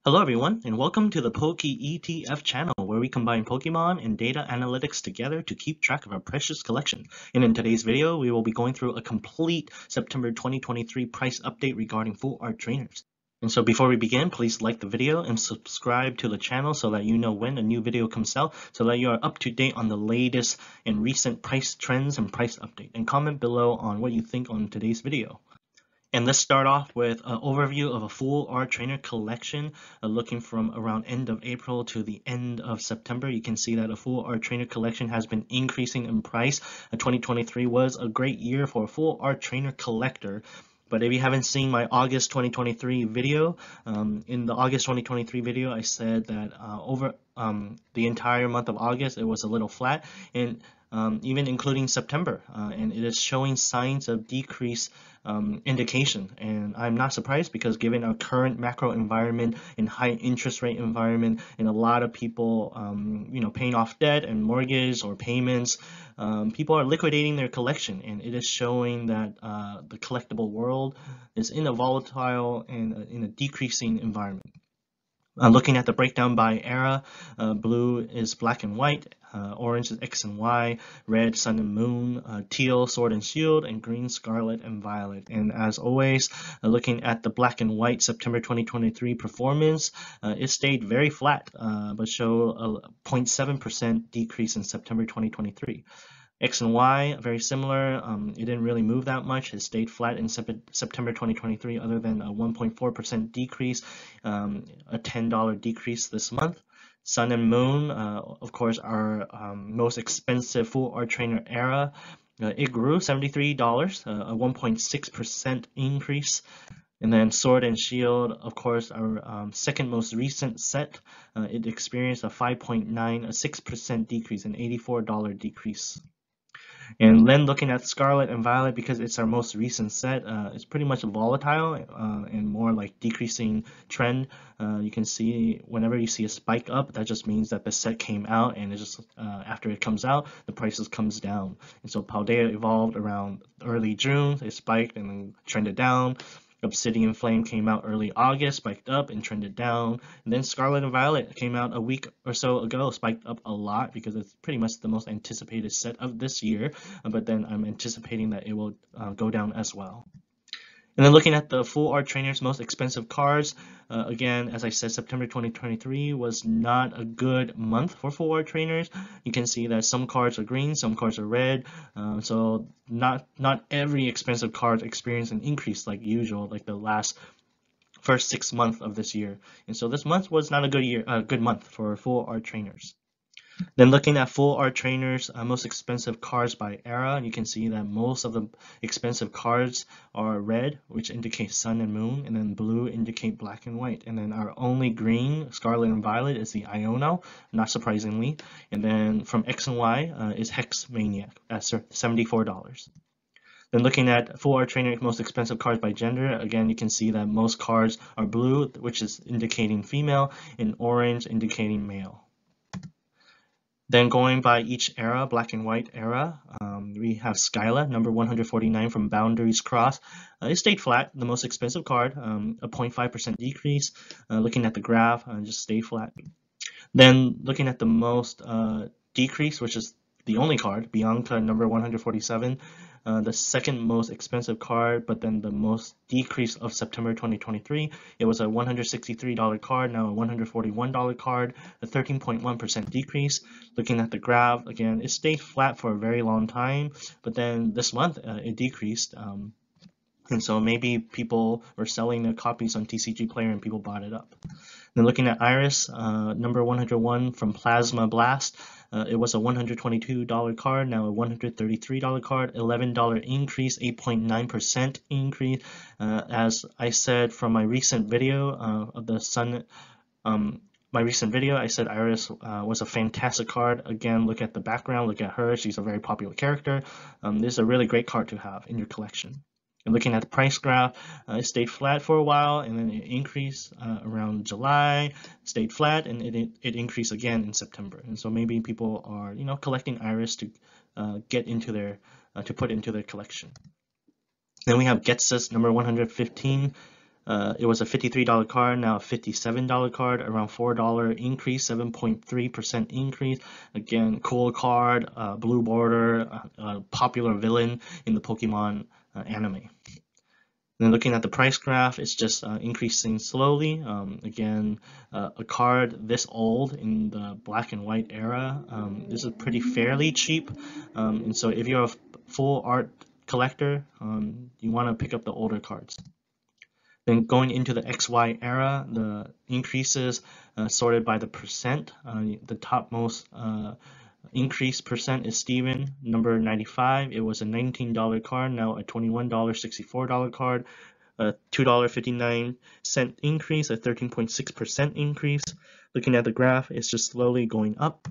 Hello everyone, and welcome to the Poke ETF channel, where we combine Pokemon and data analytics together to keep track of our precious collection. And in today's video, we will be going through a complete September 2023 price update regarding full art trainers. And so before we begin, please like the video and subscribe to the channel so that you know when a new video comes out, so that you are up to date on the latest and recent price trends and price update. And comment below on what you think on today's video. And let's start off with an overview of a full art trainer collection, looking from around end of April to the end of September. You can see that a full art trainer collection has been increasing in price. 2023 was a great year for a full art trainer collector. But if you haven't seen my August 2023 video, in the August 2023 video, I said that over the entire month of August, it was a little flat, and even including September, and it is showing signs of decrease indication. And I'm not surprised, because given our current macro environment and high interest rate environment, and a lot of people paying off debt and mortgage or payments, people are liquidating their collection, and it is showing that the collectible world is in a volatile and in a decreasing environment. Looking at the breakdown by era, blue is black and white, orange is X and Y, red sun and moon, teal sword and shield, and green scarlet and violet. And as always, looking at the black and white September 2023 performance, it stayed very flat, but showed a 0.7% decrease in September 2023. X and Y, very similar. It didn't really move that much. It stayed flat in September 2023, other than a 1.4% decrease, a $10 decrease this month. Sun and Moon, of course, our most expensive full art trainer era, it grew $73, a 1.6% increase. And then Sword and Shield, of course, our second most recent set, it experienced a 5.9, a 6% decrease, an $84 decrease. And then looking at Scarlet and Violet, because it's our most recent set, it's pretty much volatile and more like decreasing trend. You can see whenever you see a spike up, that just means that the set came out, and it just after it comes out, the prices comes down. And so Paldea evolved around early June, it spiked and then trended down. Obsidian Flame came out early August, spiked up and trended down. And then Scarlet and Violet came out a week or so ago, spiked up a lot, because it's pretty much the most anticipated set of this year. But then I'm anticipating that it will go down as well. And then looking at the full art trainers most expensive cards, again, as I said, September 2023 was not a good month for full art trainers. You can see that some cards are green, some cards are red, so not every expensive card experienced an increase like usual, like the first 6 months of this year. And so this month was not a good month for full art trainers. Then looking at full art trainers, most expensive cards by era, you can see that most of the expensive cards are red, which indicates sun and moon, and then blue indicate black and white. And then our only green, scarlet and violet, is the Iono, not surprisingly. And then from X and Y is Hex Maniac at $74. Then looking at full art trainer most expensive cards by gender, again, you can see that most cards are blue, which is indicating female, and orange indicating male. Then going by each era, black and white era, we have Skyla, number 149 from Boundaries Cross. It stayed flat, the most expensive card, a 0.5% decrease. Looking at the graph, just stayed flat. Then looking at the most decrease, which is the only card, Bianca, number 147, the second most expensive card, but then the most decrease of September 2023. It was a $163 card, now a $141 card, a 13.1% decrease. Looking at the graph, again, it stayed flat for a very long time, but then this month it decreased. And so maybe people were selling their copies on TCG Player and people bought it up. Then looking at Iris, number 101 from Plasma Blast, it was a $122 card, now a $133 card, $11 increase, 8.9% increase. As I said from my recent video of the Sun, I said Iris was a fantastic card. Again, look at the background, look at her, she's a very popular character. This is a really great card to have in your collection. And looking at the price graph, it stayed flat for a while, and then it increased around July, stayed flat, and it increased again in September. And so maybe people are, collecting Iris to get into to put into their collection. Then we have Getsus number 115 It was a $53 card, now a $57 card, around $4 increase, 7.3% increase. Again, cool card, blue border, popular villain in the Pokemon anime. Then looking at the price graph, it's just increasing slowly. Again, a card this old in the black and white era, this is pretty fairly cheap. And so if you're a full art collector, you want to pick up the older cards. Then going into the XY era, the increases sorted by the percent. The topmost increase percent is Steven, number 95. It was a $19 card, now a $21, $64 card, a $2.59 increase, a 13.6% increase. Looking at the graph, it's just slowly going up.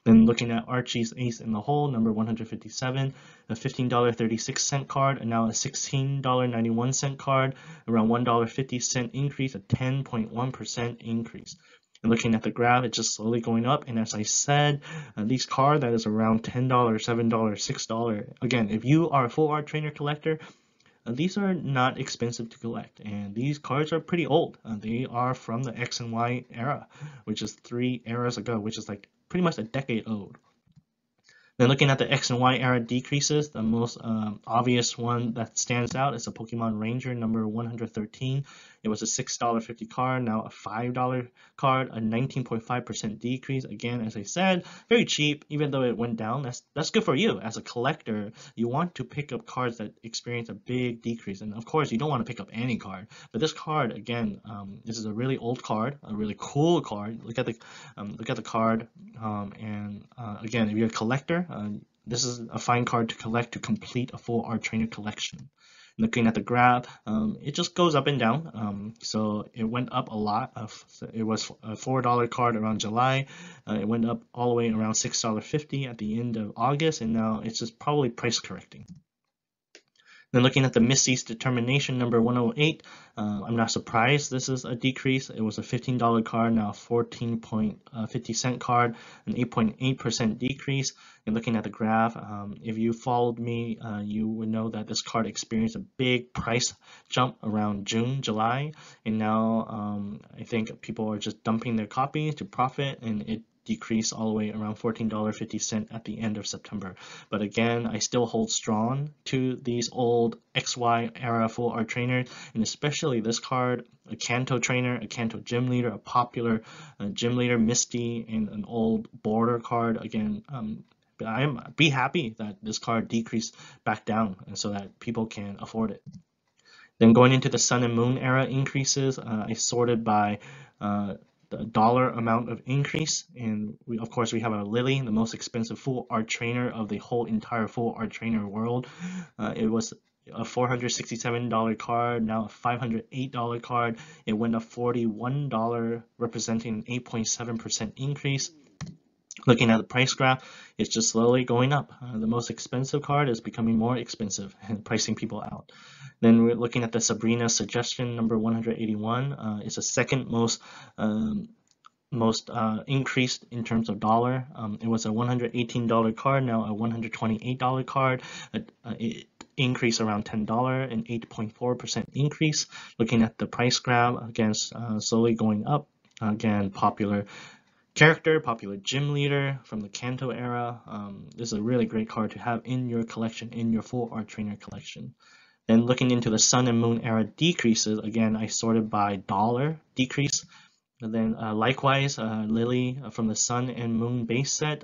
Then looking at Archie's Ace in the Hole, number 157, a $15.36 card, and now a $16.91 card, around $1.50 increase, a 10.1% increase. And looking at the graph, it's just slowly going up. And as I said, these cards that is around $10, $7, $6. Again, if you are a full art trainer collector, these are not expensive to collect, and these cards are pretty old. They are from the X and Y era, which is 3 eras ago, which is like pretty much a decade old. Then looking at the X and Y era decreases, the most obvious one that stands out is the Pokemon Ranger number 113. It was a $6.50 card, now a $5 card, a 19.5% decrease. Again, as I said, very cheap, even though it went down. That's good for you. As a collector, you want to pick up cards that experience a big decrease. And of course, you don't want to pick up any card. But this card, again, this is a really old card, a really cool card. Look at the card, again, if you're a collector, this is a fine card to collect to complete a full art trainer collection. Looking at the graph, it just goes up and down. So it went up a lot. It was a $4 card around July. It went up all the way around $6.50 at the end of August, and now it's just probably price correcting. Then looking at the Misty's Determination number 108, I'm not surprised this is a decrease. It was a $15 card, now a 14.50 card, an 8.8% decrease. And looking at the graph, if you followed me, you would know that this card experienced a big price jump around June, July, and now I think people are just dumping their copies to profit, and it decrease all the way around $14.50 at the end of September. But again, I still hold strong to these old XY era full art trainers, and especially this card, a Kanto trainer, a Kanto gym leader, a popular gym leader, Misty, and an old border card. Again, be happy that this card decreased back down, and so that people can afford it. Then going into the Sun and Moon era increases, I sorted by the dollar amount of increase, and of course we have a Lily, the most expensive full art trainer of the whole entire full art trainer world. It was a $467 card, now a $508 card. It went up $41, representing an 8.7% increase. Looking at the price graph, it's just slowly going up. The most expensive card is becoming more expensive and pricing people out. Then we're looking at the Sabrina Suggestion number 181. It's the second most increased in terms of dollar. It was a $118 card, now a $128 card. It increased around $10, an 8.4% increase. Looking at the price graph, again, slowly going up. Again, popular character, popular gym leader from the Kanto era. This is a really great card to have in your collection, in your full art trainer collection. Then looking into the Sun and Moon era decreases, again, I sorted by dollar decrease. And then likewise, Lily from the Sun and Moon base set,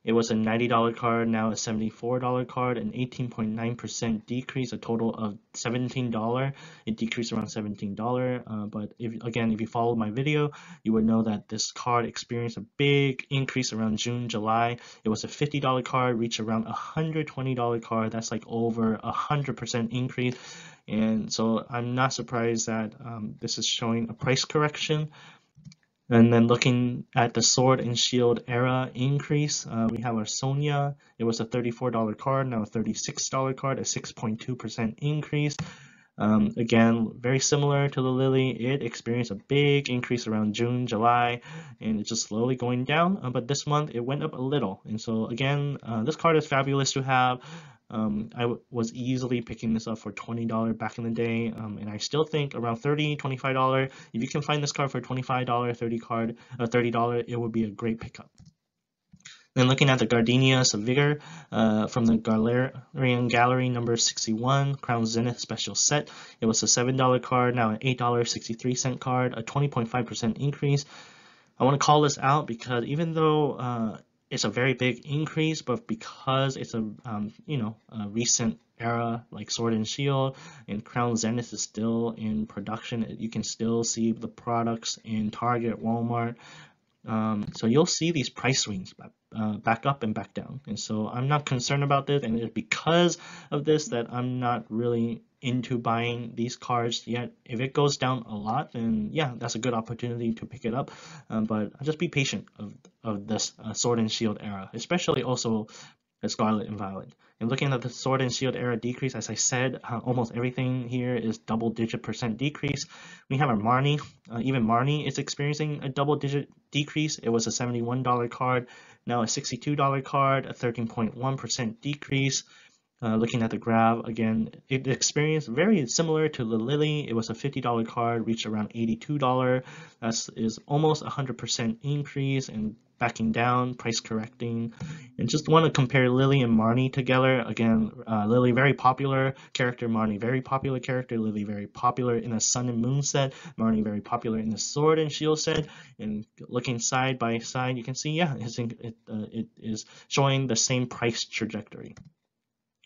it was a $90 card, now a $74 card, an 18.9% decrease, a total of $17. It decreased around $17, but if you followed my video, you would know that this card experienced a big increase around June, July. It was a $50 card, reached around a $120 card. That's like over 100% increase. And so I'm not surprised that this is showing a price correction. And then looking at the Sword and Shield era increase, we have our Sonia. It was a $34 card, now a $36 card, a 6.2% increase. Again, very similar to the Lily, it experienced a big increase around June, July, and it's just slowly going down. But this month it went up a little, and so again, this card is fabulous to have. I was easily picking this up for $20 back in the day, and I still think around $30, $25. If you can find this card for $25, $30, it would be a great pickup. Then looking at the Gardenia's Vigor from the Galarian Gallery number 61, Crown Zenith special set. It was a $7 card, now an $8.63 card, a 20.5% increase. I want to call this out because even though it's a very big increase, but because it's a a recent era like Sword and Shield and Crown Zenith is still in production, you can still see the products in Target, Walmart. So you'll see these price swings back up and back down, and so I'm not concerned about this, and it's because of this that I'm not really into buying these cards yet. If it goes down a lot, then yeah, that's a good opportunity to pick it up, but I'll just be patient of this Sword and Shield era, especially also the Scarlet and Violet. And looking at the Sword and Shield era decrease, as I said, almost everything here is double-digit % decrease. We have our Marnie. Even Marnie is experiencing a double-digit decrease. It was a $71 card, now a $62 card, a 13.1% decrease. Looking at the graph again, it experienced very similar to the Lily. It was a $50 card, reached around $82. That is almost 100% increase and backing down, price correcting. And just want to compare Lily and Marnie together. Again, Lily very popular character, Marnie very popular character, Lily very popular in the Sun and Moon set, Marnie very popular in the Sword and Shield set. And looking side by side, you can see, yeah, it is showing the same price trajectory.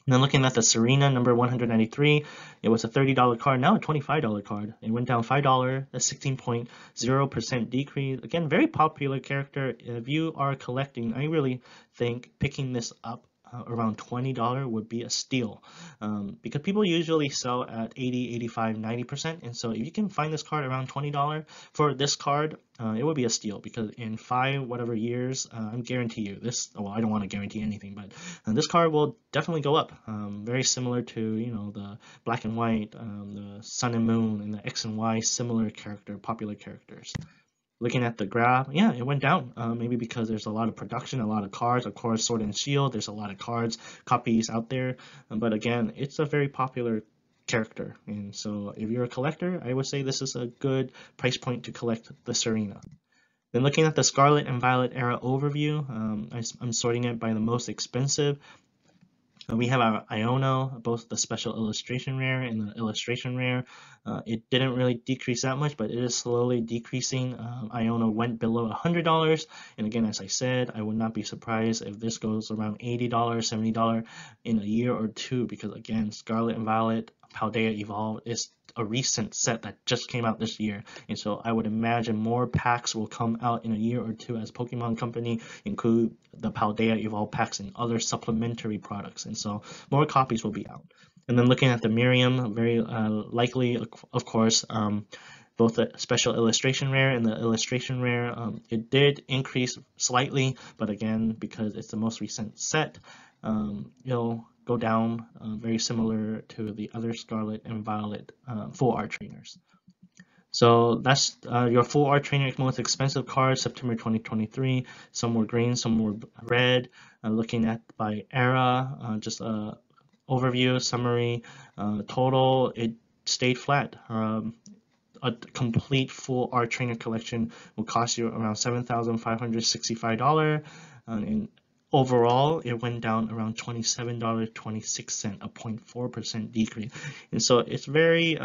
And then looking at the Serena number 193, it was a $30 card, now a $25 card. It went down $5, a 16.0% decrease. Again, very popular character. If you are collecting, I really think picking this up around $20 would be a steal, because people usually sell at 80, 85, 90%, and so if you can find this card around $20 for this card, it would be a steal, because in 5 whatever years, I guarantee you this, well, I don't want to guarantee anything, but this card will definitely go up, very similar to the Black and White, the Sun and Moon, and the X and Y similar popular characters. Looking at the graph, yeah, it went down, maybe because there's a lot of production, a lot of cards. Of course, Sword and Shield, there's a lot of copies out there, but again, it's a very popular character, and so if you're a collector, I would say this is a good price point to collect the Serena. Then looking at the Scarlet and Violet era overview, I'm sorting it by the most expensive. We have our Iono, both the special illustration rare and the illustration rare. It didn't really decrease that much, but it is slowly decreasing. Iono went below $100, and again, as I said, I would not be surprised if this goes around $80, $70 in a year or two, because again, Scarlet and Violet, Paldea Evolved is a recent set that just came out this year, and so I would imagine more packs will come out in a year or two as Pokemon Company include the Paldea Evolved packs and other supplementary products, and so more copies will be out. And then looking at the Miriam, very likely, of course, both the special illustration rare and the illustration rare, it did increase slightly, but again, because it's the most recent set, it'll go down, very similar to the other Scarlet and Violet full art trainers. So that's your full art trainer most expensive cards, September 2023. Some were green, some were red. Looking at by era, just a overview, summary, total, it stayed flat. A complete full art trainer collection will cost you around $7,565, and overall, it went down around $27.26, a 0.4% decrease. And so it's very,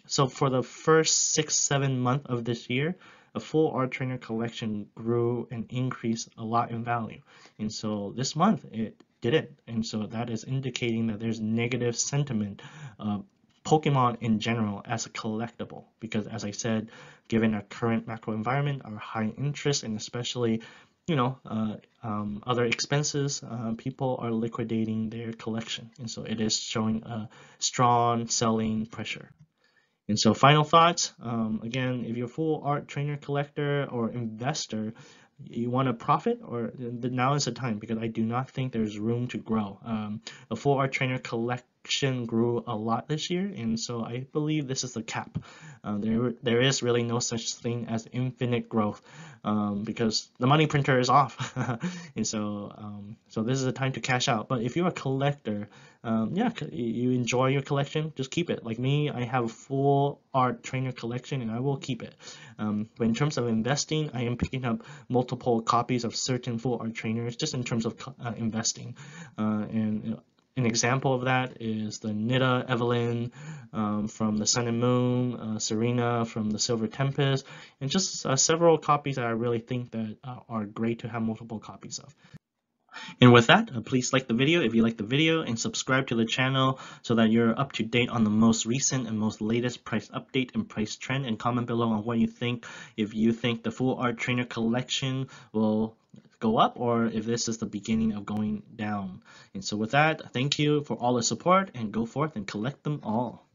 so for the first 6-7 months of this year, a full art trainer collection grew and increased a lot in value. And so this month it didn't. And so that is indicating that there's negative sentiment of Pokemon in general as a collectible, because as I said, given our current macro environment, our high interest, and especially other expenses, people are liquidating their collection, and so it is showing a strong selling pressure. And so final thoughts, again, if you're a full art trainer collector or investor, you want to profit, now is the time, because I do not think there's room to grow. A full art trainer collection collection grew a lot this year, and so I believe this is the cap. There is really no such thing as infinite growth, because the money printer is off, and so this is a time to cash out. But if you're a collector, yeah, you enjoy your collection, just keep it. Like me, I have a full art trainer collection, and I will keep it. But in terms of investing, I am picking up multiple copies of certain full art trainers, just in terms of investing. And an example of that is the Nita Evelyn from the Sun and Moon, Serena from the Silver Tempest, and just several copies that I really think that are great to have multiple copies of. And with that, please like the video if you like the video, and subscribe to the channel so that you're up to date on the most recent and most latest price update and price trend, and comment below on what you think, if you think the full art trainer collection will go up or if this is the beginning of going down. And so with that, thank you for all the support, and go forth and collect them all.